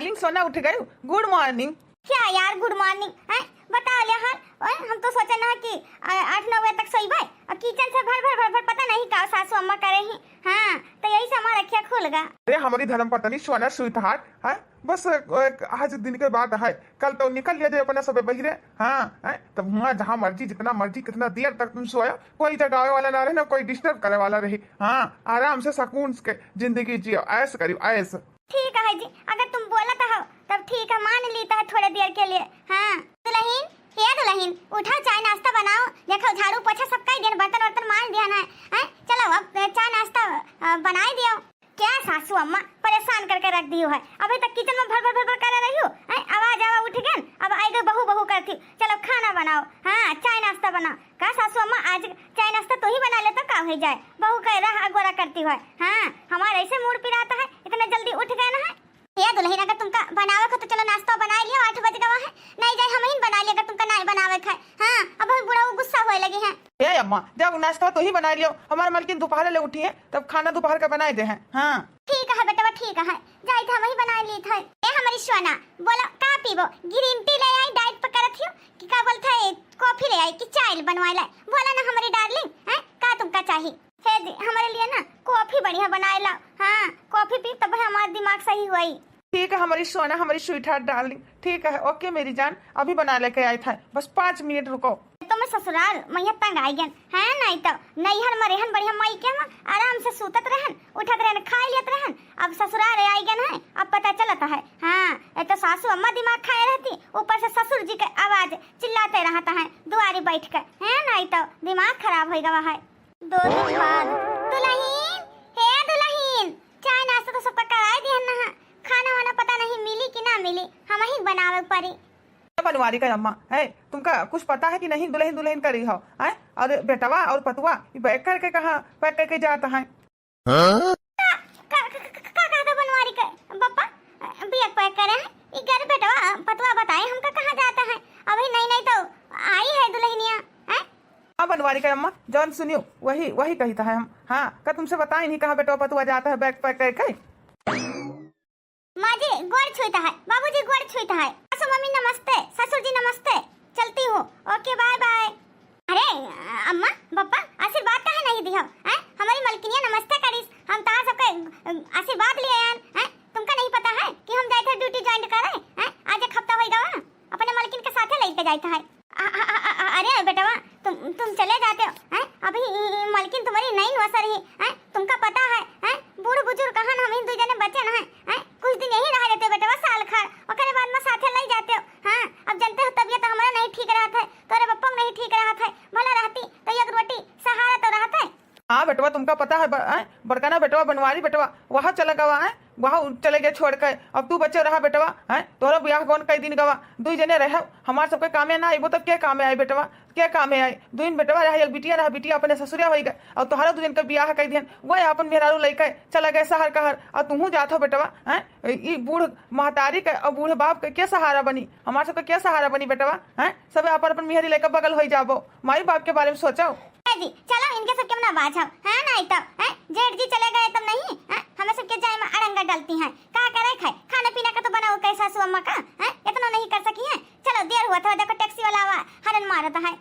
Darling सोना उठ गई। Good morning. क्या यार गुड मॉर्निंग है, बताओ ले हाल। हम तो सोचे ना कि 8-9 बजे तक सोईबे और किचन से भर भर भर भर पता नहीं का सासू अम्मा करे ही। हाँ तो यही से हमारा क्या खुल गया। अरे हमारी धर्मपत्नी सोना स्वीटहार्ट है, बस आज दिन के बाद है, कल तो निकल लिया जाए अपना सब बहिरे। हाँ है तब वहाँ जहाँ मर्जी जितना मर्जी कितना देर तक तुम सोया, कोई जगावे वाला ना रहे ना कोई डिस्टर्ब करे वाला रही। हाँ आराम से सुकून के जिंदगी जियो, ऐस करियो ऐस। ठीक है जी, अगर तुम बोला तो हो तब ठीक है, मान लीता है थोड़े देर के लिए। हाँ दुल्हन, हे दुल्हन उठा चाय नाश्ता बनाओ, देखो झाड़ू पोछा सबका ही दिन बर्तन वर्तन मान दिया है। चलो अब चाय नाश्ता बनाई दियो। क्या सासू अम्मा परेशान करके रख दी है, अभी तक किचन में भर भर भर भर कर रही हो। आवाज आवा उठ गए, अब आएगा बहू बहू करती। चलो खाना बनाओ, हाँ चाय नाश्ता बनाओ। का सासू अम्मा आज चाय नाश्ता तो ही बना ले तो का हो जाए, बहू कह रहा गोरा करती है। हाँ हमारा ऐसे मूड पिराता है, इतना जल्दी उठ गए ना है। ये दुल्हन अगर तुमका बनावे को तो चलो नाश्ता बना लियो, 8 बज गवा है। नहीं जाए हम ही बना लियो अगर तुमका नहीं बनावे खाए। हाँ अब हम बुढ़ा गुस्सा होए लगी है। ए अम्मा जब नाश्ता तो ही बना लियो, हमारे मलकिन दोपहर ले उठी है तब खाना दोपहर का बनाए दे हैं। हाँ ठीक है बेटा ठीक है, जाई था वही बना ली था। ए हमारी सोना बोलो का पीबो, ग्रीन टी ले आई डाइट पर करत हियो कि का बोलथे कॉफी ले आई कि चाय बनवाई ला। बोला ना हमारी डार्लिंग है का तुमका चाहिए। हे जी हमारे लिए ना कॉफी बढ़िया बनाए ला। हाँ कॉफी पी तब हमारा दिमाग सही हुई। ठीक है हमारी सोना, हमारी स्वीटहार्ट डार्लिंग, ठीक है ओके मेरी जान, अभी बना लेके आई था, बस 5 मिनट रुको। तो मैं ससुराल मैया तंग आई गन है, नहीं तो नैहर में रहन बढ़िया माई के हम आराम से सूतत रहन उठत रहन खा लियत रहन। अब ससुराल आई गन है, अब पता चलता है। हाँ तो सासू अम्मा दिमाग खाए रहती, ऊपर से ससुर जी के आवाज चिल्लाते रहता है दुआरी बैठ कर है, नहीं तो दिमाग खराब हो गया है। 2 दिन बाद दुल्हन, हे दुल्हन चाय नाश्ता तो सब कराए दिहन ना, खाना वाना पता नहीं मिली कि ना मिली, हम ही बनावे पड़ी। बनवारी का अम्मा है, तुमका कुछ पता है कि नहीं दुल्हन दुल्हन करी हो है, और बेटवा और पतुआ बैठ करके कहाँ पैक करके जाता है। का बनवारी का पापा बिया पैक करे हैं, ई घर बेटवा पतुआ बताए हमका कहाँ जाता है। अभी नहीं तो आई है दुल्हनिया है। हाँ बनवारी का अम्मा जौन सुनियो वही वही कहता है हम। हाँ का तुमसे बताए नहीं कहाँ बेटवा पतुआ जाता है बैग पैक करके। माँ जी गोड़ छूता है, बाबूजी गोड़ छूता है, सासू मम्मी नमस्ते, ससुर जी नमस्ते, चलती हूँ ओके बाय बाय। अरे अम्मा पापा आशीर्वाद काहे नहीं दियो हैं, हमारी मलकिनिया नमस्ते करीस, हम तार सबके आशीर्वाद लिए हैं। तुमका नहीं पता है कि हम जाए थे ड्यूटी ज्वाइन करे हैं, आज एक हफ्ता होइगा अपने मलकिन के साथे लेके जाता है। अरे बेटवा तुम चले जाते हो हैं, अभी मलकिन तुम्हारी नहीं नौसर ही हैं, तुमका पता है हैं, बूढ़ बुजुर्ग कहां हम ही 2 जने बच्चे न हैं, कुछ दिन यही रह जाते बेटवा साल खा, ओकरे बाद में साथे ले जाते हो। हां अब जानते हो तबीयत हमारा नहीं ठीक रहा था, तोरे पप्पा नहीं ठीक रहा था, भला रहती तो एक रोटी सहारा तो रहता है। हाँ बेटवा तुमका पता है बड़का ना बेटवा बनवारी बेटवा वहाँ चला गवा है, वहाँ चले गए छोड़ कर, अब तू बच्चे रहा बेटवा है, तोरा ब्याह कौन कई दिन गवा, 2 जने रहे हमारे सबके कामे ना आईबो तब क्या कामे आई बेटवा, क्या कामे आई। 2 दिन बेटवा रहा, एक बिटिया रहा, बिटिया अपने ससुरिया हो गए, और तुम्हारा 2 दिन का ब्याह कई दिन वह अपन मेहरारू लेके चला गए शहर कहर, और तुहू जात हो बेटवा है। बूढ़ महतारी के और बूढ़े बाप के क्या सहारा बनी, हमारे सबके क्या सहारा बनी बेटवा है, सब अपन मेहरी लेकर बगल हो जाबो, माई बाप के बारे में सोचो। जी चलो इनके सबके ना बाझाओ है, नहीं तो है जेठ जी चले गए तब नहीं है, हमें सबके जाय में अड़ंगा डालती हैं, का करे खाए खाने पीने का तो बनाओ कैसा सासू अम्मा का है, इतना नहीं कर सकी है। चलो देर हुआ था, देखो टैक्सी वाला आवा हरन मारता है।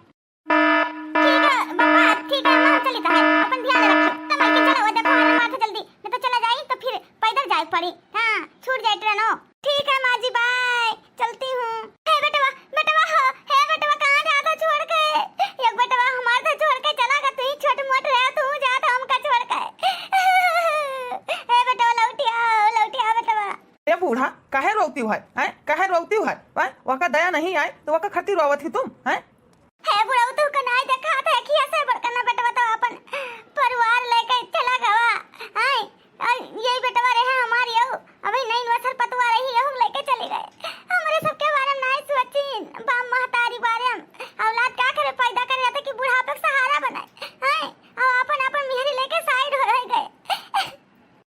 ठीक है बाबा ठीक है अम्मा चली है, अपन ध्यान रखियो तो मैं चलो वो देखो हरन मारता जल्दी, नहीं तो चला जाई तो फिर पैदल जाए पड़ी। हां छूट जाए ट्रेन हो। ठीक है माँ जी बाय, चलती हूँ। हे बेटवा बेटवा हे बेटवा कहां जाता छोड़ के, एक बेटवा हमारे तो छोड़ के चला गया, तू ही छोट मोट रह तू जाता हमका छोड़ के। हे बेटवा लौटिया बेटवा। ए बूढ़ा काहे रोती है काहे रोती है, वहाँ का दया नहीं आए तो वहाँ का खती रोवत ही तुम है। हे बुढ़ा तू का नहीं देखा था कि ऐसे बड़कना बेटवा तो अपन परिवार लेके चला गवा है, यही बेटवा रहे हमारी यहू अभी नहीं नौसर पतवा रही यहू लेके चली गए। हमारे सबके बारे में नहीं सोचिन, बाप महतारी बारे में औलाद का करे पैदा करे रहता कि बुढ़ापे का सहारा बनाए हैं, और अपन मेहरी लेके साइड हो रह गए।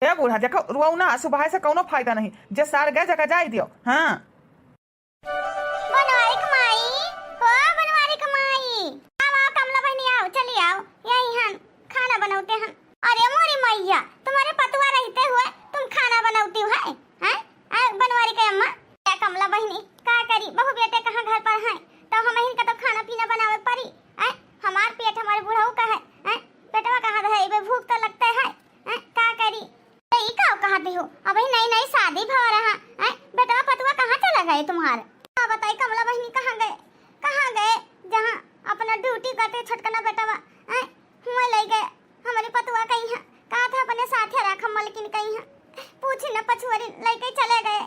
ए बूढ़ा देखो रुआऊ ना, सुबह से कोनो फायदा नहीं, जे सार गए जगह जाई दियो। हाँ बनवारी कमाई हो, बनवारी कमाई आओ कमला बहनी आओ, चली आओ यही हम खाना बनाते हैं। अरे मोरी मैया तुम्हारे पतवा रहते हुए तुम खाना बनाती हो है बनवारी के अम्मा कमला बहनी का करी, बहू बेटे कहाँ घर पर हैं, तो हम ही का तो खाना पीना बनावे पड़ी। हमार पेट हमारे बुढ़ऊ का है, बेटवा कहाँ रहे, भूख तो लगता है, का करी। तो ई का कहाँ दी हो, अभी नई नई शादी भव रहा, बेटवा पतवा कहाँ चला गए तुम्हारे। बताई कमला बहनी कहाँ गए, जहाँ अपना ड्यूटी करते छोटकना बेटवा हुआ ले गए। हमारी पतवा कहीं है, कहा था अपने साथे रखा, मलकिन कहीं है, पूछी न पछुआरी लेके चले गए।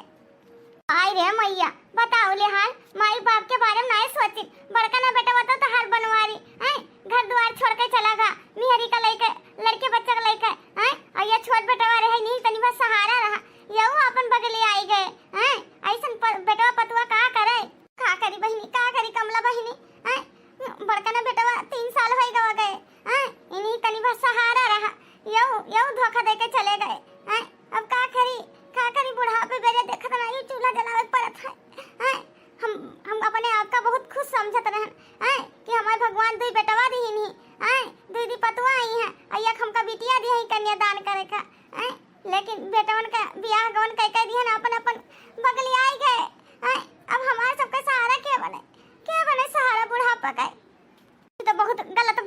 आई रे मैया, बताओ ले हाल, माई बाप के बारे में नहीं सोची, बड़का ना बेटा बता तो हाल बनवारी, घर द्वार छोड़ के चला गा, निहरी का लेके, लड़के बच्चे का लेके, और ये छोट बेटवा रहे नहीं, तनी बस सहारा रहा, यहू अपन बगले आई गए, ऐसन बेटवा पतवा का करे, का करी बहनी, का करी कमला बहनी, बड़का ना बेटवा 3 साल हो गए, इन्हीं तनी बस सहारा रहा, यहू धोखा देके चले गए, अब का करी बुढ़ापे बेरे देखत नहीं, चूल्हा जलावे पड़त है। हम अपने आप का बहुत खुश समझत रहन, कि हमारे भगवान दुई बेटवा दी नहीं, दुई पतवा आई है, एक हमका बिटिया दी है कन्यादान करे का, लेकिन बेटवन का बियाह गवन कह दिए ना, अपन बगली आई गए। अब हमारे सबका सहारा क्या बने सहारा बुढ़ापा का। तो बहुत गलत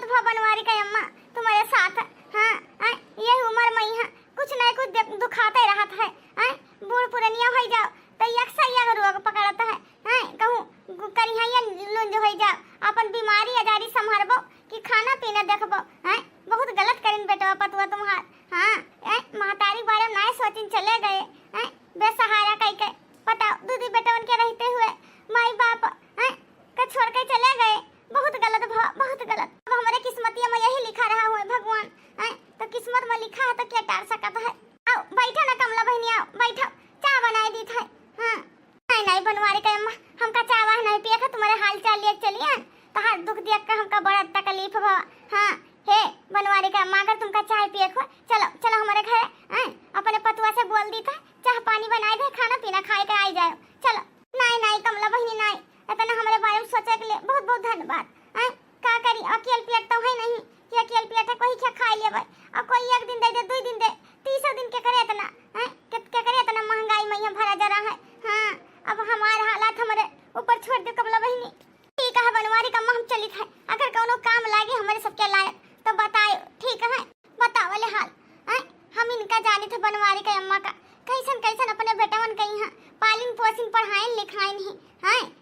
भव बनवारी का अम्मा तुम्हारे साथ। हाँ, ये उम्र में है, कुछ नहीं कुछ दुखाते रहत है, बूढ़ पुरनिया हो जाओ तो यक्सा रोग पकड़ता है, कहूँ करिया लुंज हो जाओ, अपन बीमारी आजारी संभालबो कि खाना पीना देखबो, बहुत गलत करिन बेटवा पतवा तुम्हार। हाँ, महतारी बारे में नहीं सोचिन चले गए, बेसहारा कह के, बताओ दूधी बेटवन के रहते हुए माई बाप का छोड़ के चले गए, बहुत गलत बहुत गलत। अब हमारे किस्मतिया में यही लिखा रहा हुआ भगवान, तो किस्मत में लिखा है तो क्या टाल सकता है। आओ बैठो ना कमला बहनी, आओ बैठो, चाय बनाई दी था। नहीं बनवारी का अम्मा, हमका चाय वाह नहीं पिया, तुम्हारे हाल चाल लिए चलिए, तो हाथ दुख दिया का हमका बड़ा तकलीफ भवा। हाँ हे बनवारी का अम्मा, अगर तुमका चाय पिए खो, चलो हमारे घर, अपने पतुआ से बोल दी था चाह पानी बनाए दे, खाना पीना खाए के आई जाओ, चलो। नहीं कमला बहनी नहीं, इतना हमारे बारे में सोचे के लिए बहुत बहुत धन्यवाद। का करी, अकेल प्लेट तो है नहीं कि अकेल प्लेट है कोई क्या खा ले भाई, अब कोई 1 दिन दे दे, 2 दिन दे, 3 दिन के करे इतना, क्या करे इतना महंगाई में भरा जा रहा है। हाँ, अब हमारे हालात हमारे ऊपर छोड़ दो कमला बहनी। ठीक है बनवारी का हम चली था, अगर कोनो काम लागे हमारे सबके लायक तो बताओ, ठीक है बताओ वाले हाल। हम इनका जानी थे बनवारी का अम्मा का, कैसन अपने बेटवन कहीं है पालिन पोसिन पढ़ाइन लिखाइन ही,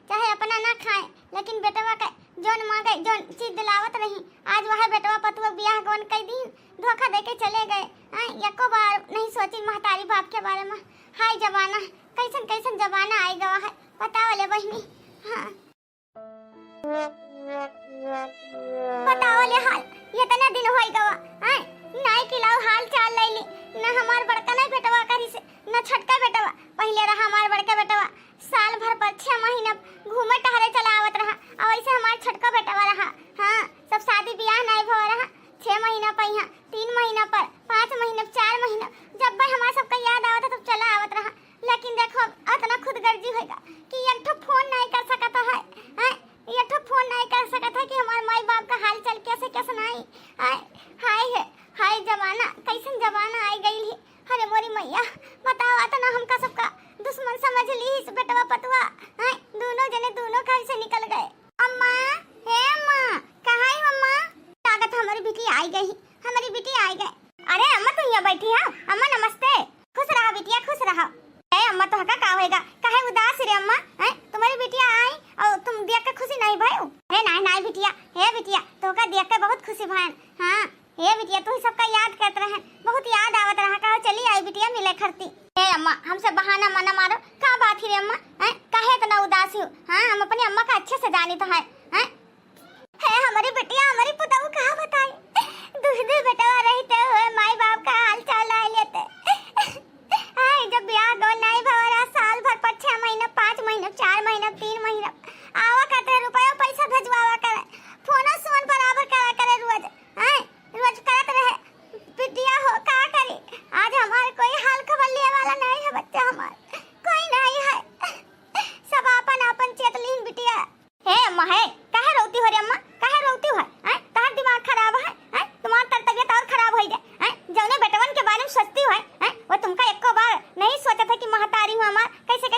चाहे अपना ना खाए, लेकिन बेटवा का जोन मांगे जोन चीज दिलावत रही, आज वह बेटवा पतुआ बियाह गवन कई दिन धोखा देके चले गए। एको बार नहीं सोची महतारी बाप के बारे में। हाय जमाना, कैसन जमाना आई गवा है, बताओ ले बहनी। हाँ बताओ ले हाल, ये तना दिन होई गवा, नाई खिलाओ हाल चाल लैली, ना हमार बड़का नहीं बेटवा करी से, ना छोटका बेटवा, पहले रहा हमार बड़का बेटवा साल भर पर 6 महीना घूमे टहरे चला आवत रहा, और ऐसे हमार छोटका बेटवा रहा। हाँ, सब शादी ब्याह नहीं भव रहा, 6 महीना पर, 3 महीना पर, 5 महीना, 4 महीना, जब भाई हमारा सबका याद आवत तब चला आवत रहा। लेकिन देखो इतना खुदगर्जी होगा कि एक ठो फोन नहीं कर सकता है, एक ठो फोन नहीं कर सकता है कि हमारे माई बाप का हाल चाल कैसे नहीं। हाय जमाना, कैसन जमाना आई गई है। अरे मोरी मैया, बताओ इतना हमका सबका दुश्मन समझ ली इस बेटवा पतवा, दोनों जने दोनों घर से निकल गए। अम्मा, हे अम्मा, कहाँ है अम्मा? ताकत हमारी बेटी आई गई, हमारी बेटी आई गई। अरे अम्मा तुम यहाँ बैठी हो? अम्मा नमस्ते, खुश रहा बिटिया, खुश रहा। अम्मा तो हका का होएगा, काहे उदास रे अम्मा? तुम्हारी बिटिया आई और तुम देख के खुशी नहीं भाई? अरे नहीं बिटिया, हे बिटिया तो का देख के बहुत खुशी भाई। हाँ हे बिटिया, तू सबका याद करत रहे, बहुत याद आवत रहा, कहो चली आई बिटिया मिले खरती। हे अम्मा, हमसे बहाना मना मारो, का बात ही रे अम्मा, काहे इतना उदास हो? हाँ, हम अपनी अम्मा का अच्छे से जानी तो है। हमारी बिटिया, हमारी पुताऊ कहाँ बताई, दूसरे बेटवा रहते हुए माई बाप का हाल चाल ला लेते। जब ब्याह गो नहीं भवरा, साल भर पर 6 महीना, 5 महीना, 4 महीना, 3 महीना आवा करते, रुपया पैसा भेजवावा करे, फोन सोन बराबर करा करे, रोज करत रहे। बिटिया हो का करी, आज हमारे कोई हाल खबर ले वाला नहीं है, बच्चा हमारे कोई नहीं है, सब अपन चेतलीन बिटिया। हे अम्मा, है काहे रोती हो रे अम्मा, काहे रोती हो? तार दिमाग खराब है, तुम्हारा तबियत और खराब हो जाए। जौने बेटवन के बारे में सोचती हो, वो तुमका एको बार नहीं सोचा था कि महतारी हूँ हमार कैसे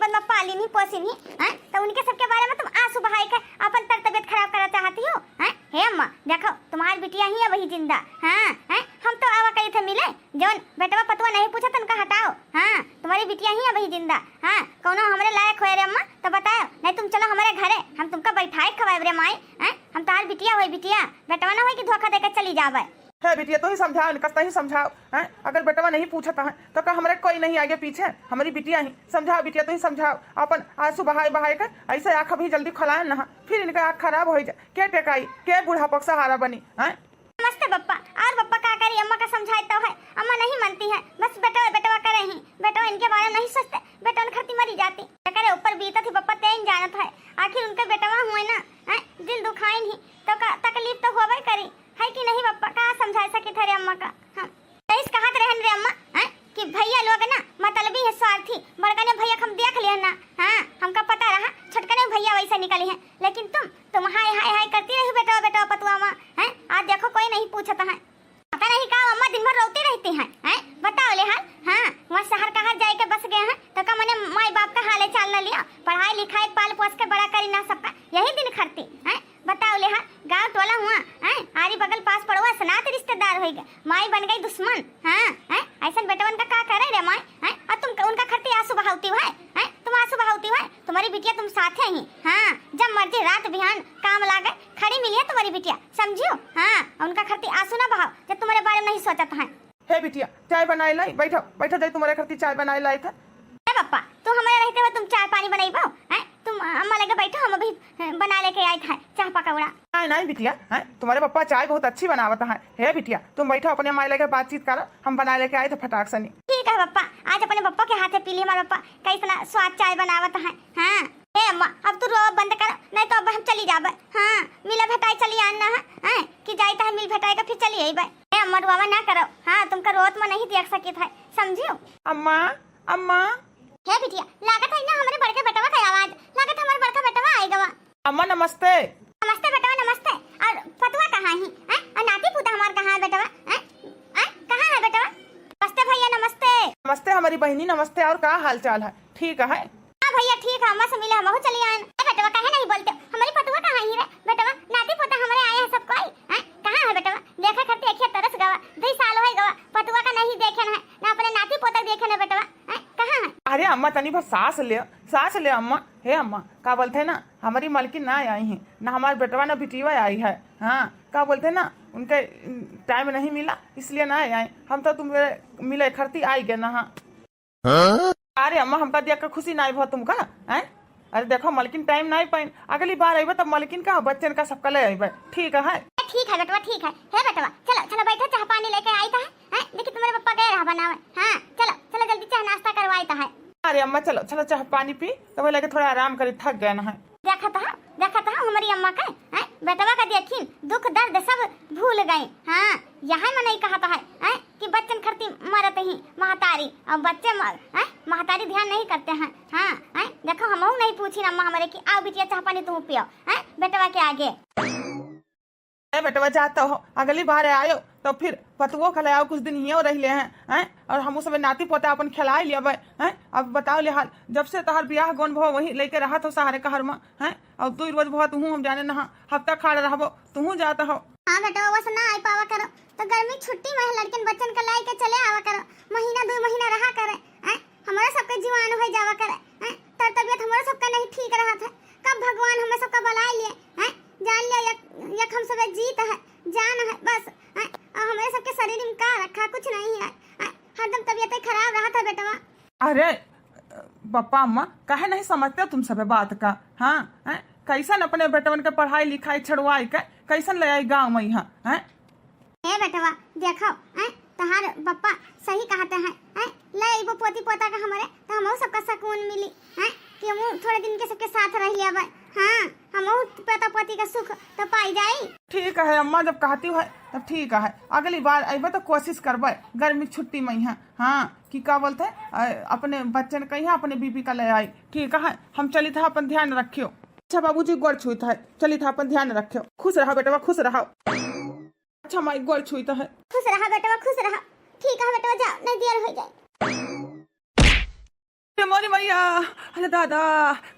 गोद में पाली नहीं पोसी नहीं हैं, तो उनके सबके बारे में तुम आंसू बहाई कर अपन तर तबियत खराब करना चाहती हो हैं? हे अम्मा देखो तुम्हारी बिटिया ही है वही जिंदा। हाँ हैं, हम तो आवा कही थे मिले, जौन बेटवा पतवा नहीं पूछा तो उनका हटाओ। हाँ तुम्हारी बिटिया ही है वही जिंदा। हाँ कौनो हमारे लायक हो रे अम्मा तो बताओ, नहीं तुम चलो हमारे घरे, हम तुमका बैठाए खवाए रे माई। हैं हम तुम्हारी बिटिया हो, बिटिया बेटवा ना हो कि धोखा देकर चली जावे। है बिटिया तो ही समझाओ, निकलता ही समझाओ हैं। अगर बेटवा नहीं पूछता है तो का हमारे कोई नहीं आगे पीछे, हमारी बिटिया ही समझाओ। बिटिया तो ही समझाओ, अपन आंसू बहाए बहाए कर ऐसे आँख अभी जल्दी खुलाए ना, फिर इनका आँख खराब हो जाए, क्या टेकाई क्या बुढ़ापा का सहारा बनी है। नमस्ते बप्पा। और बप्पा क्या करी, अम्मा का समझाए तो है, अम्मा नहीं मानती है, बस बेटा बेटवा करे ही, बेटा इनके बारे में नहीं सोचते, बेटा उन खर्ती मरी जाती करे ऊपर बीता थी बप्पा तेन जानत है, आखिर उनके बेटवा हुए ना हैं, दिल दुखाई नहीं तो तकलीफ तो होवे करी है कि नहीं बप्पा, कहाँ समझा सके थे रे अम्मा का। हम इस कहत रहन रे अम्मा हैं कि भैया लोग ना मतलबी है, स्वार्थी, बड़का ने भैया हम देख लिया ना। हाँ हमका पता रहा छोटका ने भैया वैसे निकली है, लेकिन तुम हाय हाय हाय करती रही बेटा बेटा पतुआ माँ हैं। आज देखो कोई नहीं पूछता है, पता नहीं कहा अम्मा दिन भर रोती रहती हैं हैं, बताओ ले हाल। हाँ वहाँ शहर कहाँ जाए के बस गए हैं तो का मैंने माई बाप का हाले चाल न लिया, पढ़ाई लिखाई पाल पोस के बड़ा करी ना सबका यही दिन खरती हैं। बताओ ले हाल गाँव टोला हुआ हैं, आरी बगल पास पड़ोस सनात रिश्तेदार हो गए, माई बन गई दुश्मन। हाँ हैं ऐसा बेटवन का करे रे माई हैं, और तुम उनका खरती आंसू बहाती हो हैं, तुम आंसू बहाती हो, तुम्हारी बिटिया तुम साथे ही। हाँ जब मर्जी रात बिहान काम लागे खड़ी मिली है तुम्हारी बिटिया, समझियो। हाँ उनका खरती आंसू ना बहाओ जब तुम्हारे बारे में नहीं सोचत है। हे बिटिया चाय बनाए लाई, बैठो बैठो जाए, तुम्हारे खर्ती चाय बनाए लाई था। पापा तुम हमारे रहते हुए तुम चाय पानी बनाई पाओ हैं, तुम अम्मा लगे बैठो, हम अभी बना लेके आए थे चाय पकौड़ा। नहीं नहीं बिटिया हैं, तुम्हारे पप्पा चाय बहुत अच्छी बनावता है। हे बिटिया तुम बैठो अपने माई लेके बातचीत करो, हम बना लेके आए थे फटाक सनी। ठीक है पप्पा, आज अपने पप्पा के हाथे पी ली हमारे पप्पा कैसा स्वाद चाय बनावत है। हाँ हे अम्मा अब तू रो बंद करो, नहीं तो अब हम चली जाबे। हाँ मिला भेटाई चली आना है कि जाई तो मिल भेटाई का फिर चली आई बाय। हे अम्मा रुआवा ना करो, हाँ तुमका रोत में नहीं देख सकी था, समझियो। अम्मा अम्मा हे बिटिया लागत है ना हमारे बड़के बेटवा का आवाज, लागत हमारे बड़का बेटवा आएगा। अम्मा नमस्ते। नमस्ते बेटवा नमस्ते। और पतवा कहाँ है हैं, और नाती पुता हमार कहाँ है बेटवा हैं, कहाँ है बेटवा? नमस्ते भैया नमस्ते। नमस्ते हमारी बहनी नमस्ते, और क्या हाल चाल है? ठीक है। हाँ भैया ठीक है, अम्मा से मिले हम चली आए। बेटवा कहे नहीं बोलते, हमारी पतवा कहाँ है रे बेटवा, नाती पोता हमारे आए हैं सब कोई हैं, कहाँ है बेटवा? देखा करते एक तरस गवा 2 साल हो गवा, पतवा का नहीं देखे ना, ना अपने नाती पोता देखे ना बेटवा हैं, कहाँ है? अरे अम्मा तनी बस सांस ले अम्मा। हे अम्मा का बोलते ना हमारी मलकिन ना आई है, ना हमारे बेटवा ना बिटिया आई है। हाँ का बोलते ना उनके टाइम नहीं मिला इसलिए ना आए, हम तो तुम मिले खरती आई गए ना। हाँ अरे अम्मा हमका देख कर खुशी ना भा तुमका हैं। अरे देखो मलकिन टाइम नहीं पाइन, अगली बार आइबे तब मलकिन का बच्चन का सबका ले आइबे, ठीक है? ठीक है बेटवा ठीक है। हे बेटवा चलो चलो बैठो, चाय पानी लेके आई था है, देखिए तुम्हारे पप्पा गए रहा बनावे। हाँ चलो चलो जल्दी चाय नाश्ता करवाई था है। अरे अम्मा चलो चलो चाय पानी पी, तो वो लेके थोड़ा आराम करी, थक गए ना है। देखा था हमारी अम्मा का है, बेटवा का देखिन दुख दर्द सब भूल गई। हाँ यहाँ में नहीं कहा है कि बच्चन खरती मरते ही महतारी, और बच्चे महतारी ध्यान नहीं करते हैं। हाँ देखो हम नहीं पूछी अम्मा हमारे की आओ बिटिया चाय पानी तुम पियो है बेटवा के आगे। बेटवा जाता हो, अगली बार आयो तो फिर पतुओ खिलाओ, कुछ दिन हियो रह ले हैं, और हम सब नाती पोता अपन खिला लिया हैं। अब बताओ ले हाल, जब से तहार ब्याह गौन भो वही लेके रहा तो सहारे कहर में हैं, और तू रोज बहुत तू हम जाने ना हफ्ता खा रहो तू जाता हो। हाँ बेटा बस ना आई पावा करो तो गर्मी छुट्टी में लड़कन बच्चन का लाई के चले आवा करो, महीना 2 महीना रहा करे हैं, हमारा सबके जीवान हो जावा करे हैं, तर तबियत हमारा सबका नहीं ठीक रहा था, कब भगवान हमें सबका बुला लिए हैं, जान लिया यक हम सब जीत है जान है बस हैं, और हमारे सबके शरीर में का रखा कुछ नहीं है, हरदम तबियत खराब रहा था बेटवा। अरे पप्पा अम्मा कहे नहीं समझते तुम सब बात का। हाँ कैसन अपने बेटवन के पढ़ाई लिखाई छड़वाई के कैसन ले आई गाँव में यहाँ हैं। हे बेटवा देखो तहार पप्पा सही कहते हैं, ले वो पोती पोता का हमारे तो हम सबका सुकून मिली हैं कि हम थोड़े दिन के सबके साथ रह लिया भाई। हाँ हम पोता पोती का सुख तो पाई जाई। ठीक है अम्मा जब कहती है तब ठीक है, अगली बार अबे तो कोशिश करबे गर्मी छुट्टी में यहाँ। हाँ कि क्या बोलते अपने बच्चन का यहाँ अपने बीबी का ले आई, ठीक है? हम चली था अपन ध्यान रखियो। अच्छा बाबूजी गोड़ छुई है, चली था अपन ध्यान रखियो, खुश रहो बेटवा खुश रहो। अच्छा माई गोड़ छुई है, खुश रहा बेटवा खुश रहा। ठीक है बेटवा जाओ नहीं देर हो जाए। अरे मोरी मैया, अरे दादा,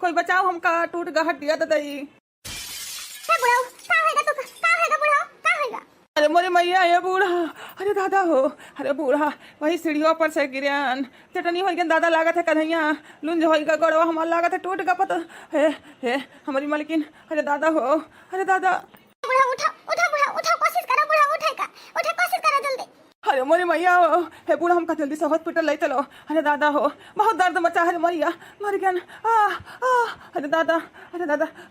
कोई बचाओ हमका, टूट गया हड्डिया दई। हे बुढ़ाऊ, का होएगा तू? का होएगा बुढ़ाऊ? का होएगा? अरे मोरी मैया, ये बूढ़ा, अरे दादा हो, अरे बूढ़ा वही सीढ़ियों पर से गिरन, चटनी हो गया दादा, लागत है कन्हैया, लुंज हो गया गड़वा, हमारा लागत है टूट गया पता हे हमारी मालकिन, अरे दादा हो, अरे दादा। बुढ़ा उठा उठा, बुढ़ा उठा, कोशिश करो बुढ़ा, उठेगा, उठे, कोशिश करो जल्दी। अरे मोरी मैया हो, हे बूढ़ा हमका जल्दी से हॉस्पिटल ले चलो। अरे दादा हो, बहुत दर्द मचा है मैया, मर गया। अरे दादा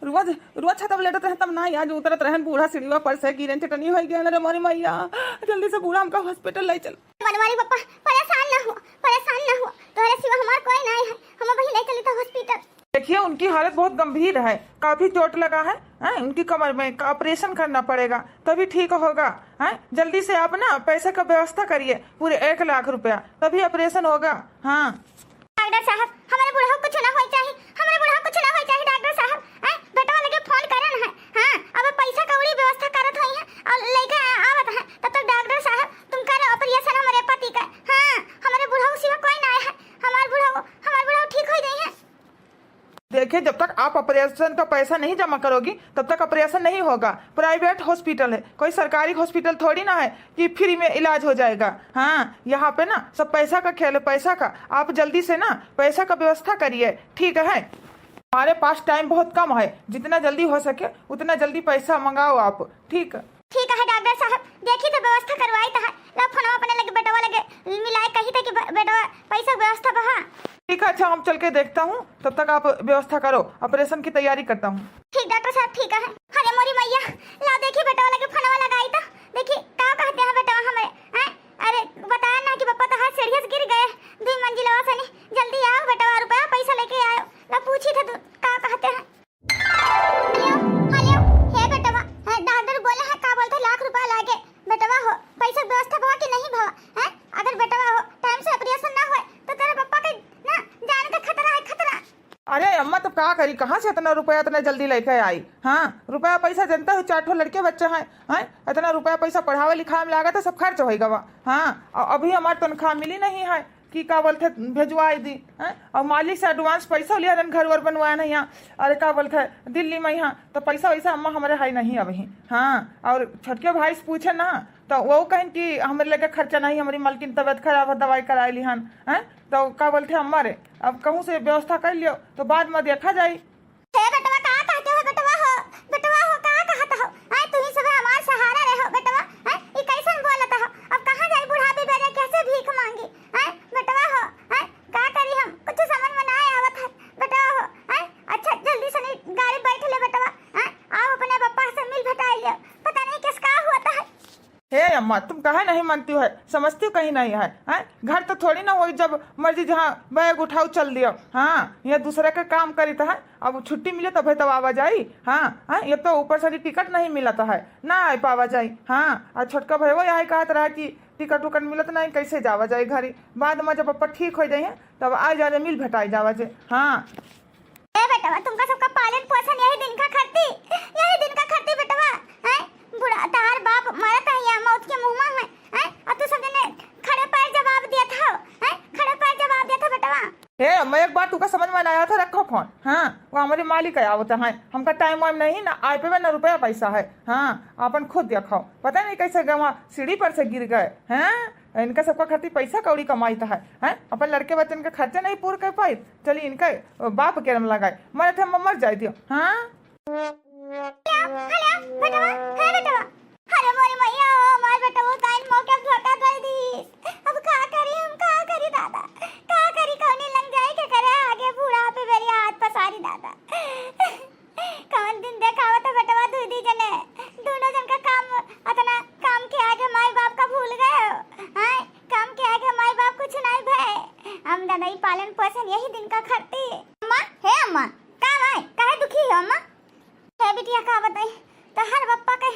रोज रोज छतब लेटत रहे तब ना आज उतरत रहन, बूढ़ा सीढ़िया पर से गिरन, चटनी हो गया। अरे मोरी मैया, जल्दी से बूढ़ा हमका हॉस्पिटल ले चलो। बनवारी पप्पा, परेशान ना हो, तोहरे सिवा हमार कोई नहीं है, हम वही ले चली था हॉस्पिटल। देखिए उनकी हालत बहुत गंभीर है, काफी चोट लगा है, उनकी कमर में ऑपरेशन करना पड़ेगा तभी ठीक होगा। जल्दी से आप ना पैसे का व्यवस्था करिए, पूरे 1 लाख रुपया, तभी ऑपरेशन होगा। हाँ डॉक्टर साहब, हमारे बुढ़ा को कुछ ना होई चाहिए, हमारे बुढ़ा को कुछ ना होई चाहिए डॉक्टर साहब। बेटा लगे फोन करन है, हां अब पैसा कौड़ी व्यवस्था करत हई है और लेके आवत है, तब तक डॉक्टर साहब तुम कर ऑपरेशन हमारे पति का। हां हमारे बुढ़ा को सिवा कोई ना है, हमारे बुढ़ा ठीक हो जाई है। देखिए जब तक आप ऑपरेशन का पैसा नहीं जमा करोगी तब तक ऑपरेशन नहीं होगा। प्राइवेट हॉस्पिटल है, कोई सरकारी हॉस्पिटल थोड़ी ना है कि फ्री में इलाज हो जाएगा। हाँ यहाँ पे ना सब पैसा का खेल है, पैसा का। आप जल्दी से ना पैसा का व्यवस्था करिए, ठीक है। हमारे पास टाइम बहुत कम है, जितना जल्दी हो सके उतना जल्दी पैसा मंगाओ आप, ठीक है डॉक्टर साहब, देखी तो व्यवस्था करवाई था, ला फोन अपने लगे बेटवा लगे मिलाए कही थे कि बेटवा पैसा व्यवस्था बहा। ठीक है, अच्छा हम चल के देखता हूँ, तब तक आप व्यवस्था करो, ऑपरेशन की तैयारी करता हूँ। ठीक डॉक्टर साहब, ठीक है। अरे मोरी मैया, ला देखी बेटवा लगे फोनवा लगाई था, देखी का कहते हैं बेटवा हमें, हैं? अरे बताया ना कि पापा तो हाथ सीढ़ी से गिर गए 2 मंजिला से, जल्दी आओ बेटवा, रुपया पैसा लेके आओ। ला पूछी था तू का कहते हैं। हेलो हे बेटवा, डॉक्टर बोले हैं का बोलते लाख रुपया लागे। बेटवा हो पैसा व्यवस्था भवा कि नहीं भवा, हैं? अगर बेटवा हो टाइम से ऑपरेशन ना होए तो तेरे पापा के ना जान का खतरा है, खतरा। अरे अम्मा तो क्या करी, कहाँ से इतना रुपया इतना जल्दी लेके आई। हाँ रुपया पैसा जनता है, 4 लड़के बच्चे हैं, इतना रुपया पैसा पढ़ावे लिखावे में लागत है, सब खर्च होगा। हाँ अभी हमारी तनख्वाह मिली नहीं है कि का बोलते भेजवाई दी, और मालिक से एडवांस पैसा लिया, घर वर बनवाया नहीं यहाँ। अरे का बोलते दिल्ली में यहाँ तो पैसा वैसा अम्मा हमारे है नहीं अभी। हाँ और छोटके भाई से पूछे ना तो वो कहें कि हमारे लगे खर्चा नहीं, हमारी मालकिन तबियत खराब है, दवाई कराई ली हन, तो का बोलते अम्मा रे अब कहूँ से व्यवस्था कर लियो तो बाद में देखा जाए। बेटवा का कहते हो, बेटवा हो का कहता हो, तुम ही सब हमारा सहारा रहो बेटवा। ये कैसन बोलता हो, अब कहां जाई बुढ़ापे बेरे, कैसे भीख मांगी। बेटवा हो का करी, हम कुछ समझ में ना आवत है बेटवा हो। अच्छा जल्दी से गाड़ी बैठ ले बेटवा, आओ अपने पापा से मिल भटाई ले, पता नहीं किसका हुआ है। हे अम्मा तुम कहा नहीं मानती हो, समझती हो कहीं नहीं है, घर तो थोड़ी ना हो जब मर्जी जहाँ बैग उठाओ चल दियो। हाँ ये दूसरे का काम करी तो है, अब छुट्टी मिले तब तब आवाजाई। हाँ ये तो ऊपर से टिकट नहीं मिलता है ना आ पावा जाई। हाँ और छोटका भाई वो यहाँ कहत रहा कि टिकट उकट मिलत नहीं, कैसे जावा जाए घरी, बाद में जब पप्पा ठीक हो जाए तब आ जा मिल भेटाई जावा जे। हाँ बेटवा तुमका सबका पालन पोषण यही दिन का खर्ती बेटवा, बुढ़ा तार बाप मरत है या मौत के मुंह में है, और तू सब ने खड़े पैर जवाब दिया था, खड़े पैर जवाब दिया था बेटवा। हे मैं एक बात तुका समझ में आया था, रखो फोन। हाँ वो हमारे मालिक आया होता है, हमका टाइम वाइम नहीं ना आए पे ना रुपया पैसा है। हाँ अपन खुद देखो, पता नहीं कैसे गवा सीढ़ी पर से गिर गए हैं। इनका सबका खातिर पैसा कौड़ी कमाई है, अपन लड़के बच्चन के खर्चे नहीं पूरे कर पाई, चलिए इनका बाप के रम लगाए, मरे थे मर जाए दियो। हाँ हेलो बेटवा, अरे मोरी मैया हमार बेटवा काइन मौके धोखा कर दी, अब का करी, हम का करी दादा, का करी, कौनी लग जाए के करे आगे बूढ़ा पे मेरी हाथ पसारी दादा। कौन दिन देखावत बेटवा दूधी जने, दोनों जन का काम अतना काम के आगे माई बाप का भूल गए, हां काम के आगे माई बाप कुछ नहीं भे, हम दादा ही पालन पोषण यही दिन का खर्ती। अम्मा हे अम्मा का भाई काहे दुखी हो अम्मा, हे बिटिया का बताई तो हर पप्पा के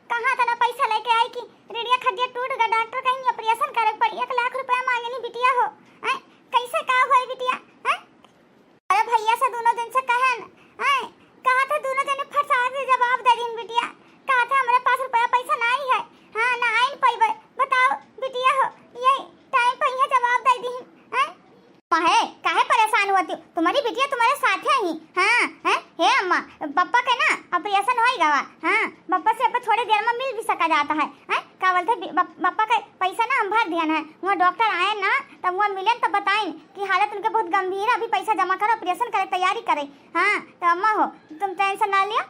कहां तना पैसा लेके आई कि रेडिया खड्डिया टूट गया, डॉक्टर कहीं ऑपरेशन करे पड़ी, 1 लाख रुपया मांगनी बिटिया हो, कैसे का होई बिटिया। अरे भैया से दोनों दिन से कहन, कहा था दोनों जने फंसा के जवाब दे दिन बिटिया, कहा था हमारे पास रुपया पैसा नहीं है, हां ना आइन पैबे, बताओ बिटिया हो ये टाइम पे यह जवाब दे दी। काहे परेशान होती हूँ, तुम्हारी बिटिया तुम्हारे साथ है ही। हाँ है हे अम्मा, पप्पा का ना ऑपरेशन हो गवा। हाँ पप्पा से अब थोड़ी देर में मिल भी सका जाता है। क्या बोलते पप्पा का पैसा ना हम भर दिया है। वहाँ डॉक्टर आए ना तब वहाँ मिले तो बताएं कि हालत उनके बहुत गंभीर है, अभी पैसा जमा करो, ऑपरेशन करे तैयारी करे। हाँ तो अम्मा हो तुम टेंशन ना लियो।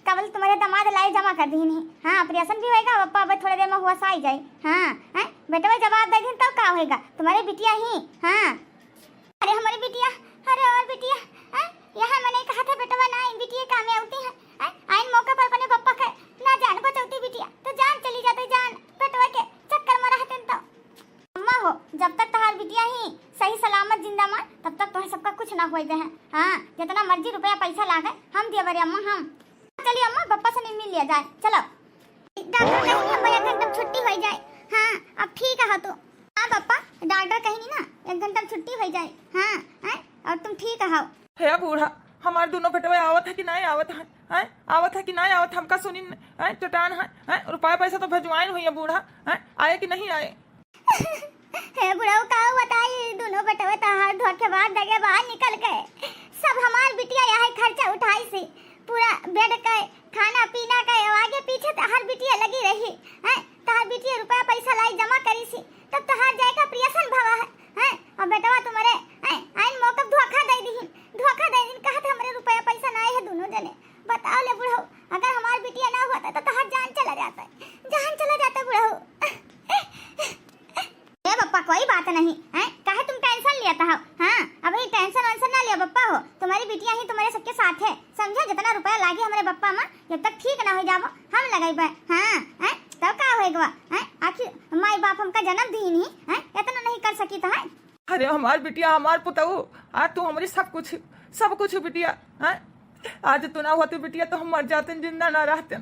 कबल तुम्हारे दामाद लाई जमा कर दी नहीं। हाँ ऑपरेशन भी होएगा, पप्पा अब थोड़ी देर में हुआ आ जाए। हाँ बेटा जवाब दे दिन तब क्या होएगा, तुम्हारे बिटिया ही। हाँ अरे हमारी बिटिया, अरे और बिटिया यहाँ मैंने कहा था बेटा ना बिटिया काम में आती है। आइन मौके पर अपने पप्पा के ना जान बचाती बिटिया तो जान चली जाती, जान बेटवा के चक्कर में रहते तो। अम्मा हो जब तक तुम्हारी बिटिया ही सही सलामत जिंदा मार तब तक तुम्हें सबका कुछ ना हो जाए। हाँ जितना मर्जी रुपया पैसा लागे हम दिया बरे अम्मा। हम चलिए अम्मा पप्पा से मिल लिया जाए। चलो डॉक्टर कहीं हम एकदम छुट्टी हो जाए। हाँ अब ठीक है तो। हाँ पापा डॉक्टर कहीं नहीं ना 1 घंटा छुट्टी हो जाए। हाँ और तुम ठीक हो। हे बूढ़ा हमारे दोनों बेटवा आवत है कि नहीं आवत है? आवत है कि नहीं आवत? हमका सुनी चटान है रुपया पैसा तो भेजवाइन हुई है बूढ़ा। आए कि नहीं आए? हे बुढ़ा का बताइए दोनों बेटवा तहार धोखेबाज दगे बाहर निकल गए। सब हमार बिटिया यहाँ खर्चा उठाई से पूरा बेड का खाना पीना का आगे पीछे तहार बिटिया लगी रही। तहार बिटिया रुपया पैसा लाई जमा करी सी तब तहार जाएगा प्रियसन भवा है। और बेटवा तुम्हारे आइन मौका धोखा दे दी कहा था हमारे रुपया पैसा ना आए है दोनों जने। बताओ ले बुढ़ऊ अगर हमार बिटिया ना होता तो तहार जान चला जाता बुढ़ऊ। ए पप्पा कोई बात नहीं काहे तुम टेंशन लिया हो। हाँ अभी टेंशन वेंशन ना लिया पप्पा हो, तुम्हारी बिटिया ही तुम्हारे सबके साथ है समझे। जितना रुपया लागे हमारे पप्पा माँ जब तक ठीक ना हो जाबो हम लगाई। हाँ तब का होएगा? आखिर माई बाप हमका जन्म दी नहीं इतना नहीं कर सकी तो है। अरे हमार बिटिया हमार पुतऊ आज तू हमारी सब कुछ बिटिया। आज तू ना होती बिटिया तो हम मर जाते जिंदा ना रहते।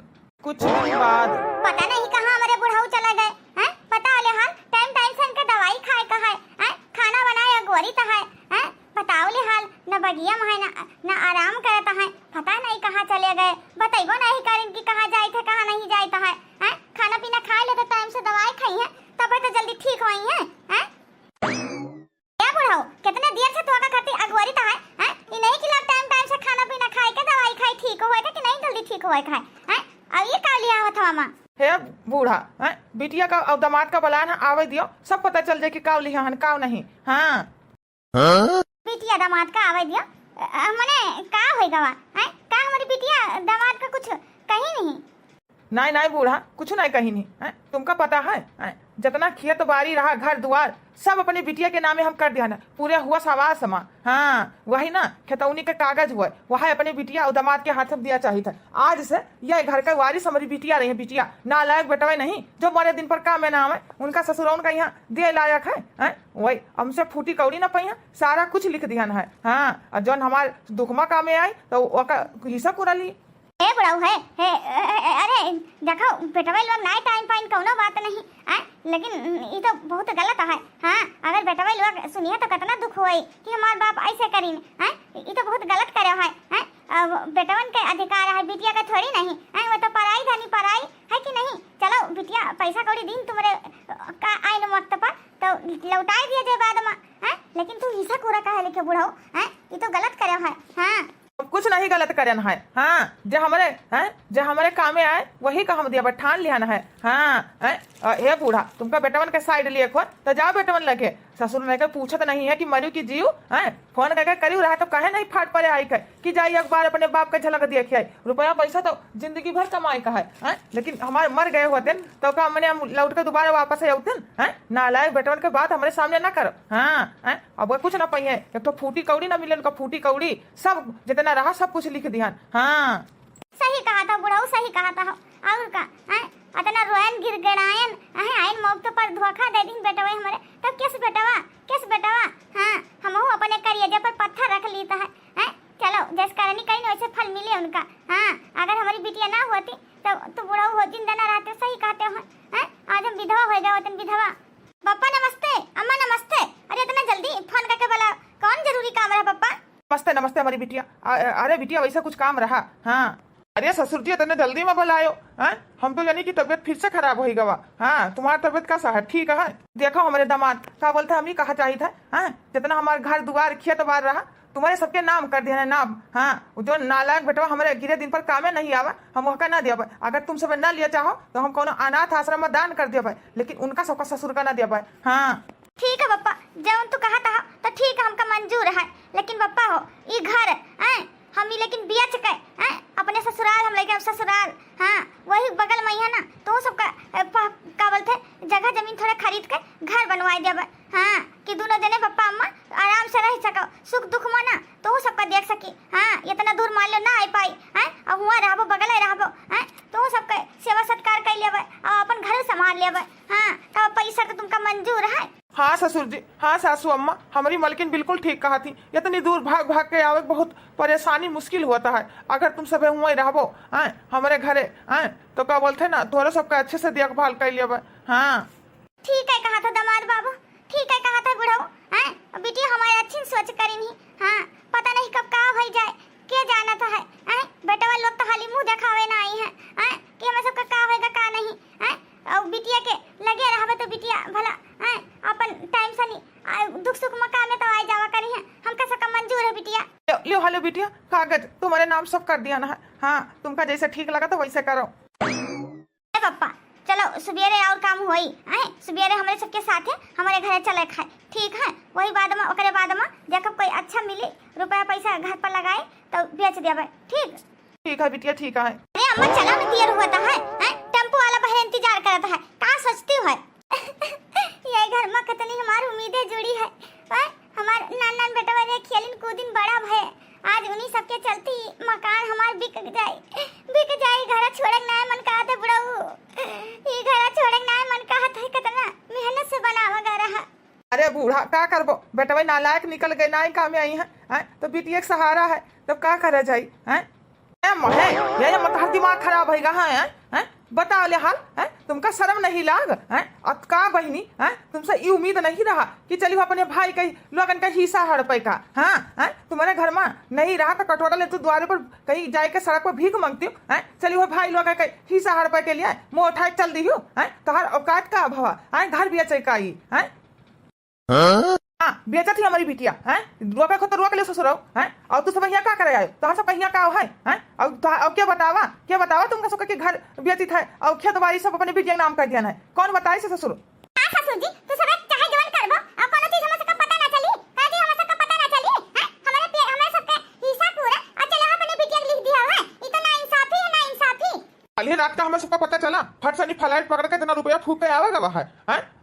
कुछ दिन बाद पता नहीं कहाँ हमारे बुढ़ाऊ चला गए। पता ले हाल टाइम से इनका दवाई खाए का है खाना बनाए गोरी तो है। बताओ ले हाल न बगिया में न आराम करता है, पता नहीं कहाँ चले गए। बताइबो नहीं कर इनकी कहाँ जाए थे कहाँ नहीं जाए तो है। खाना पीना खा ले तो टाइम से दवाई खाई है तब तो जल्दी ठीक हुई है। क्या बुढ़ाऊ कितने देर से तो खाती अगवारी तो है। ये नहीं कि लोग टाइम से खाना पीना खाए के दवाई खाई ठीक होएगा कि नहीं जल्दी ठीक होए खाए। अब ये का लिया हो था मामा। हे बूढ़ा बिटिया का और दामाद का बलान आवे दियो सब पता चल जाए कि काव लिया हन काव नहीं। हाँ बिटिया दामाद का आवे दियो मने का होएगा वा का हमारी बिटिया दामाद का कुछ कहीं नहीं। नहीं बूढ़ा कुछ नहीं कहीं नहीं। तुमका पता है जितना खेत बाड़ी रहा घर द्वार सब अपनी बिटिया के नामे हम कर दिया ना पूरे हुआ सवास समा। हाँ वही ना खेतौनी के कागज हुआ वह अपनी बिटिया और दामाद के हाथ में दिया चाहिए था। आज से यह घर का वारिस हमारी बिटिया रही है। बिटिया नालायक बेटवा नहीं जो मरे दिन पर काम में ना आवे उनका ससुरौन का यहाँ दे लायक है। वही हमसे फूटी कौड़ी ना पई सारा कुछ लिख दिया है। हाँ और जौन हमारे दुखमा काम में आए तो हिस्सा पूरा ली। ए बुढ़ाऊ है अरे देखो बेटवा लोग ना टाइम पाइन कौनो बात नहीं लेकिन ये तो बहुत गलत है। हाँ अगर बेटवा लोग सुनिए तो कितना दुख होई कि हमार बाप ऐसे करीन। ये तो बहुत गलत करे है। बेटवन के अधिकार है बिटिया का थोड़ी नहीं वो तो पराई धनी पराई है कि नहीं। चलो बिटिया पैसा कौड़ी दिन तुम्हारे का आइन वक्त पर तो लौटाई दिया जाए बाद में। लेकिन तू हिस्सा पूरा कहे लिखे बुढ़ाऊ ये तो गलत करे है। हाँ कुछ नहीं गलत करन है। हाँ जो हमारे काम में आए वही का हम दिया ठान लिया है। हाँ हे बूढ़ा तुमका बेटवन के साइड लिए खोन तो जाओ बेटवन लगे ससुर ने पूछत नहीं है कि मरू की जीव फोन करके करी रहा तो कहे नहीं फाट पड़े आई के कि जाइए एक बार अपने बाप का झलक देखे आई। रुपया पैसा तो जिंदगी भर कमाई का है लेकिन हमारे मर गए होते तो का मैंने हम लौट के दोबारा वापस आते नालायक बेटवन के बात हमारे सामने ना करो। हाँ अब कुछ ना पाई है एक तो फूटी कौड़ी ना मिले उनका फूटी कौड़ी सब जितना रहा सब कुछ लिख दिया। हाँ सही कहा था बुढ़ाऊ सही कहा था। और का अतना रोयन गिर गड़ायन आइन मौके पर धोखा दे दिन बेटवा हमारे तब किस बेटवा। हाँ हमहू अपने करिए पर पत्थर रख ली है। चलो जिस करनी कहीं वैसे फल मिले उनका। हाँ अगर हमारी बिटिया ना होती तो बुढ़ाऊ हो जिंदा ना रहते। सही कहते हो। आज हम विधवा हो जाओ विधवा। पापा नमस्ते अम्मा नमस्ते। अरे इतना जल्दी फोन करके बोला कौन जरूरी काम रहा पापा? नमस्ते नमस्ते हमारी बिटिया। अरे बिटिया वैसा कुछ काम रहा। हाँ अरे ससुर जी इतने जल्दी में बुलायो। हम तो यानी कि तबियत फिर से खराब होगी गवा। हाँ तुम्हारा तबियत कैसा है? ठीक है देखो हमारे दामाद क्या बोलते हम ही कहा चाहिए था। हाँ जितना हमारे घर द्वार खेत बार रहा तुम्हारे सबके नाम कर दिया है नाम। हाँ, जो नालायक बेटवा हमारे गिरे दिन पर कामे नहीं आवा, हम वह ना दिया भाई। अगर तुम सब ना लिया चाहो तो हम कोनो अनाथ आश्रम में दान कर दिया भाई, लेकिन उनका सबका ससुर का ना दिया भाई। हाँ ठीक है पप्पा, जब तू कहा था तो ठीक है, हमका मंजूर है। लेकिन पप्पा हो ये घर हम ही लेकिन बिया चुके अपने ससुराल, हम लेके ससुराल। हाँ वही बगल में ही है ना, तो सबका का बोलते जगह जमीन थोड़ा खरीद के घर बनवाई देब। हाँ कि दोनों जने पप्पा अम्मा आराम से रह सको, सुख दुख में ना तो सबका देख सकी। हाँ इतना दूर मान लो ना आ पाई अब हुआ रहबो बगल ही रहबो तो सबका सेवा सत्कार कर लेबै और अपन घर संभाल लेबै। हाँ तो पैसा तो तुमका मंजूर है। हाँ ससुर जी, हाँ सासू अम्मा, हमारी मलकिन बिल्कुल ठीक कहा थी। इतनी दूर भाग भाग के आवे बहुत परेशानी मुश्किल होता है। अगर तुम सब हुआ रहबो हमारे घरे तो क्या बोलते ना थोड़ा सबका अच्छे से देखभाल कर लिया। हाँ ठीक है कहा था दामाद बाबू, ठीक है कहा था बुढ़ाऊ बेटी हमारे अच्छी सोच करी नहीं। हाँ पता नहीं कब का हो जाए, के जाना था है बेटा लोग तो खाली मुंह दिखावे ना आई है कि हमें सबका का होएगा का नहीं और बिटिया के लगे रहबे तो बिटिया भला अपन टाइम से नहीं दुख सुख में काम में तो आ जावा करी है। हमका सबका मंजूर है बिटिया। लो हेलो बिटिया, कागज तुम्हारे नाम सब कर दिया ना है। हाँ तुमका जैसे ठीक लगा तो वैसे करो। पप्पा चलो सुबेरे और काम होई सुबेरे हमारे सबके साथ है हमारे घर चले खाए, ठीक है। वही बाद में ओकरे बाद में जब कोई अच्छा मिले रुपया पैसा घर पर लगाए तो बेच देबे, ठीक। ठीक है बिटिया, ठीक है। अरे अम्मा चला में देर होता है टेम्पो वाला बहन इंतजार करता है, कहाँ सोचती हो ये घर में कितनी हमारी उम्मीदें जुड़ी है। हमार नान बेटा वाले खेलिन कूदिन बड़ा भय, आज उन्हीं सबके चलती मकान हमार बिक जाए घर छोड़क ना मन कहा था बुढ़ाऊ, ये घर छोड़क ना मन कहा था कितना मेहनत से बनावा गा रहा। अरे बूढ़ा का करबो बेटा भाई, नालायक निकल गए ना ही काम में आई है तो बिटिया का सहारा है तो का करा जाई ये मत हर दिमाग खराब है बता ले हाल तुमका शर्म नहीं लाग का बहनी तुमसे ये उम्मीद नहीं रहा कि चलिए अपने भाई का लोगन का हिस्सा हड़पे का। हाँ तुम्हारे घर में नहीं रहा तो कटोरा ले तो द्वारे पर कहीं जाए के सड़क पर भीख मांगती हूँ चलिए भाई लोग का हिस्सा हड़पे के लिए मुँह उठाए चल दी हूँ तोहर औकात का अभाव घर बेचे का हाँ बेचा थी हमारी बिटिया रोका को तो रोक ले ससुर और तू सब यहाँ का करे आयो तो सब यहाँ का है और क्या बतावा तुमका सबके घर बेचित है और खेत बाड़ी सब अपने बिटिया नाम कर दिया है, कौन बताए से ससुर। ससुर जी तो सब चाहे जवन करबो और कोनो चीज हमरा सबका पता ना चली, काजी हमरा सबका पता ना चली हमारे सबके हिस्सा पूरा और चलो अपने बिटिया लिख दिया है। ये तो ना इंसाफी है, ना इंसाफी। कल रात का हमें सबका पता चला, फट से फ्लाइट पकड़ के इतना रुपया फूक के आवेगा वहाँ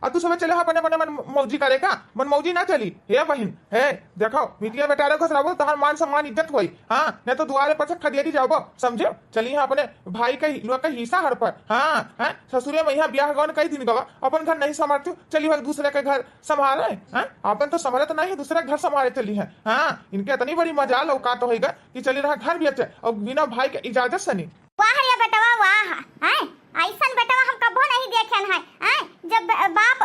और तू सब चले अपने अपने मन मौजी करेगा, मन मौजी ना चली। हे बहन हे देखो बिटिया बेटा को सराबो तो मान सम्मान इज्जत हुई। हाँ नहीं तो द्वारे पर से खदेड़ी जाओ, समझो। चलिए अपने भाई का लोग का हिस्सा हर पर। हाँ ससुरे में यहाँ ब्याह गौन कई दिन गवा अपन घर नहीं संभालते, चलिए दूसरे के घर संभाले अपन तो संभाले तो नहीं दूसरे घर संभाले चली है। हाँ इनके इतनी बड़ी मजाल औकात होगा कि चली रहा घर बेचे और बिना भाई के इजाजत से नहीं। वाह रे बेटवा वाह ऐसन बेटवा हम कबो नहीं देखन है जब बाप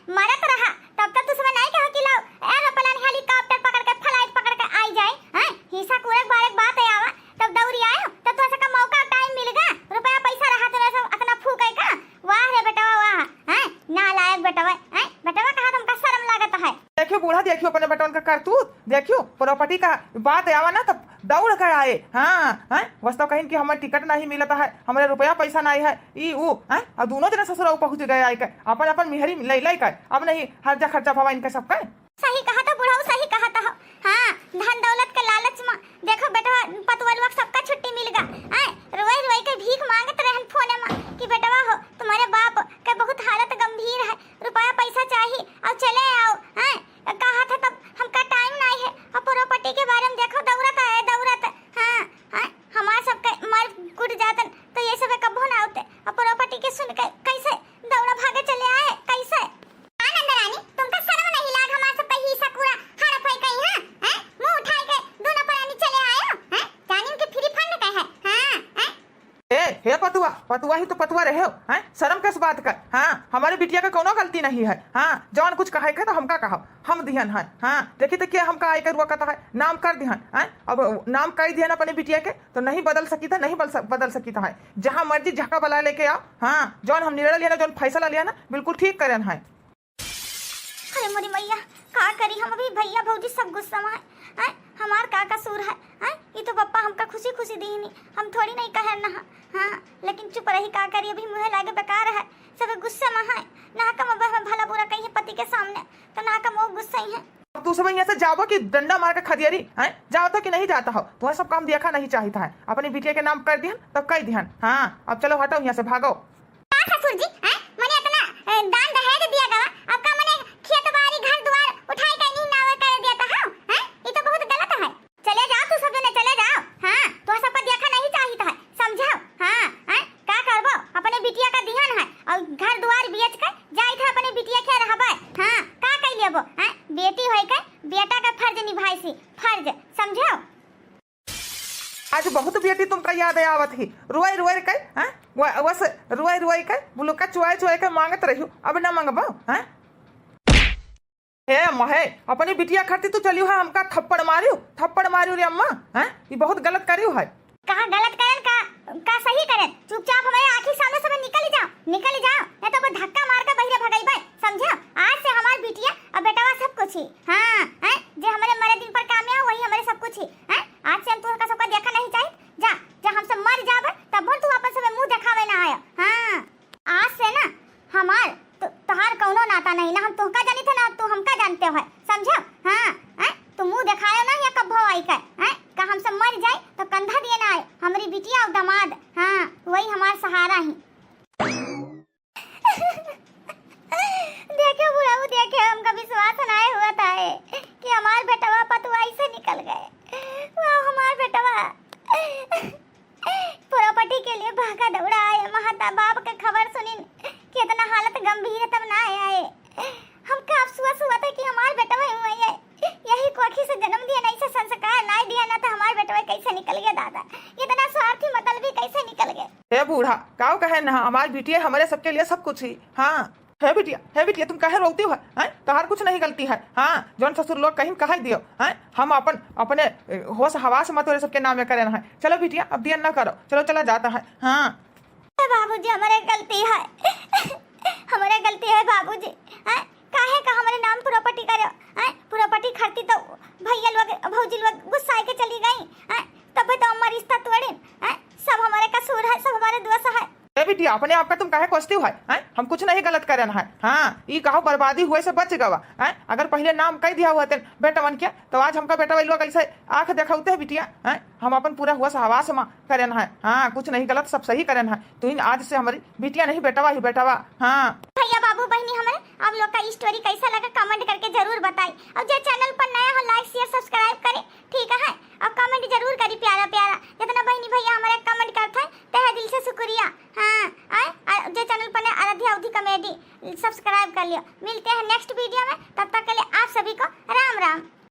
मरत रहा तब तक तुझमें नहीं कहा कि लाओ एरोप्लेन हेलीकॉप्टर पकड़ के फ्लाइट पकड़ के आई जाए हिस्सा कुरक बारक बात है आवा तब दौड़ी आयो तब थोड़ा सा मौका टाइम मिलेगा रुपया पैसा रहा तो सब इतना फूकेगा। वाह रे बेटवा वाह नालायक बेटवा बेटवा कहा तुमका शर्म लागत है। देखियो बूढ़ा, देखियो अपने बेटवन का करतूत, देखियो प्रॉपर्टी का बात आवा ना तब दौड़ कर आए। हाँ वास्तव कहीं कि हमारे टिकट नहीं मिलता है, हमारे रुपया पैसा नहीं है ई वो और दोनों जने ससुर पहुंच गए आए अपन अपन मिहरी ले कर अब नहीं हर्जा खर्चा भवा इनका सबका। सही कहा था बुढ़ाऊ, सही कहा था। हाँ धन दौलत के लालच में देखो बेटवा पतवलवा सबका छुट्टी मिल गया रोई रोई के भीख मांगत रहन फोने में कि बेटवा हो तुम्हारे बाप के बहुत हालत गंभीर है, रुपया पैसा चाहिए और चले आओ कहा था तब हमका टाइम नहीं है और प्रॉपर्टी के बारे में देखो दौड़त है दौड़त। हाँ हमार सबके मर गुट जातन तो ये सब कबो ना होते और प्रॉपर्टी के सुन के कैसे दौड़ा भागे चले आए कैसे। आनंद रानी तुमका शर्म नहीं लाग हमार सब पे हिस्सा पूरा हड़प है कहीं हां मुंह उठाए के दोनों प्राणी चले आए जानिन के फ्री फंड का है। हां हे पतुआ ही तो पतुआ रहे हो शर्म किस बात का। हाँ हमारे बिटिया का कोनो गलती नहीं है। हाँ जवान कुछ कहे के तो हमका कहो हम दिहन है। हाँ देखिए तो क्या हमका आय कर हुआ कहता है नाम कर दिहन अब नाम कर दिहन अपने बिटिया के तो नहीं बदल सकी था, नहीं बदल सकी था। जहाँ मर्जी झका बला लेके आओ। हाँ जौन हम निर्णय लिया ना जौन फैसला लिया ना बिल्कुल ठीक करन है। अरे मोरी मैया का करी हम अभी भैया भौजी सब गुस्सा में हैं? हमार का कसूर है हैं? ये तो पप्पा हमका खुशी खुशी दी नहीं, हम थोड़ी नहीं कहे ना। हाँ लेकिन चुप रही का करी, अभी मुँह लागे बेकार है, सब गुस्से में है ना। कम भला बुरा कही पति के सामने तो ना कम वो गुस्से ही है। अब तू सब यहाँ से जाओ कि डंडा मार के खदियरी है, जाओ तो कि नहीं जाता हो? तुम्हें सब काम देखा नहीं चाहता है, अपनी बिटिया के नाम कर दिहन तब कह दिहन। हाँ अब चलो हटो यहाँ से, भागो। ससुर जी हैं? मने इतना दान दहेज दिया गवा, अब का मने खेत बाड़ी घर द्वार उठाई के नहीं नावे कर दिया था हैं? ये तो बहुत गलत है। चले जाओ तू सब जने, चले जाओ। हाँ तो सबका देखा नहीं चाहिए है, समझो? हाँ हैं? का करबो, अपने बिटिया का ध्यान है और घर द्वार बेच के जाई था अपने बिटिया के रहबे। हाँ का कह लेबो हैं? बेटी होय के बेटा का फर्ज निभाई सी, फर्ज समझो? आज बहुत बेटी तुमका याद आवत ही, रोए रोए के हैं? बस रोए रोए के बुलुका चुआए चुआए के मांगत रही, अब न मांगबो हैं? हे महे, अपनी बिटिया खाती तू चलियो है, हमका थप्पड़ मारियो रे अम्मा हैं? ये बहुत गलत करियो है। कहा गलत करन का सही करन? चुपचाप हमारे आंखी सामने से निकल जाओ नहीं तो वो धक्का मार के बहिरे भगाइबे, समझो? आज से हमार बिटिया और बेटावा सब कुछ ही। हाँ हैं? जे हमारे मरे दिन पर काम आया वही हमारे सब कुछ ही हैं? आज से हम तुमका सबका देखा नहीं चाहिए, जा हमसे मर जाबे तब तू अपन से मुंह दिखावे ना आया। हाँ आज से ना हमार तोहार कौनो नाता नहीं ना, हम तुमका जानी थे ना तू हमका जानते हो, समझो? हाँ हैं? तू मुंह दिखायो ना या कब आई का हैं? का हमसे मर जाए तो कंधा दिए ना आए, हमारी बिटिया और दामाद हाँ वही हमारा सहारा ही। देखे बुढ़ाऊ देखे, हमका विश्वास नहीं हुआ था कि हमारे बेटवा पतुआ ऐसे निकल गए। वाह हमारे बेटवा प्रॉपर्टी के लिए भागा दौड़ा आए, महता बाप के खबर सुनी कितना हालत गंभीर है तब ना आए। हमका अफसोस हुआ था कि हमारे बेटवा हुआ है, यही कोखी से जन्म दिया नहीं से संस्कार नहीं दिया ना तो हमारे बेटवा कैसे निकल गया दादा, इतना स्वार्थी मतलबी कैसे निकल गए। हे बूढ़ा काऊ कहे ना, हमारी बिटिया हमारे सबके लिए सब कुछ ही। हाँ है बिटिया तुम कहे रोती हो हैं? तोहार कुछ नहीं गलती है। हाँ जौन ससुर लोग कहीं कह दियो हैं, हम अपने होश हवास मत वाले सबके नाम करे है। चलो बिटिया अब दिया न करो, चलो चला जाता है। हाँ बाबूजी हमारे गलती है, हमारे गलती है बाबूजी हैं? काहे का हमारे नाम प्रॉपर्टी करो हैं? प्रॉपर्टी खरीदी तो भैया लोग भौजी लोग गुस्सा के चली गई हैं, तब तो हमारा रिश्ता तोड़े हैं। सब हमारे कसूर है, सब हमारे दोष है। बिटिया अपने आप का तुम काहे कोसती हो हैं? हम कुछ नहीं गलत करे है। हाँ ये कहो बर्बादी हुए से बच गवा हैं? अगर पहले नाम कह दिया हुआ बेटा मन किया तो आज हमका बेटा लोग ऐसे आंख दिखाते है बिटिया हैं? हम अपन पूरा हुआ हवास में करेन है। हाँ कुछ नहीं गलत, सब सही करेन है। तो आज से हमारी बिटिया नहीं बेटवा ही बेटवा। हाँ भैया बाबू बहनी हमारे आप लोग का स्टोरी कैसा लगा कमेंट करके जरूर बताएं, और जो चैनल पर नया हो लाइक शेयर सब्सक्राइब करें, ठीक है? और कमेंट जरूर करी प्यारा प्यारा, जितना बहनी भैया हमारे कमेंट करते हैं तहे दिल से शुक्रिया। हाँ जो चैनल पर नया आराध्या अवधि कॉमेडी सब्सक्राइब कर लियो। मिलते हैं नेक्स्ट वीडियो में, तब तक के लिए आप सभी को राम राम।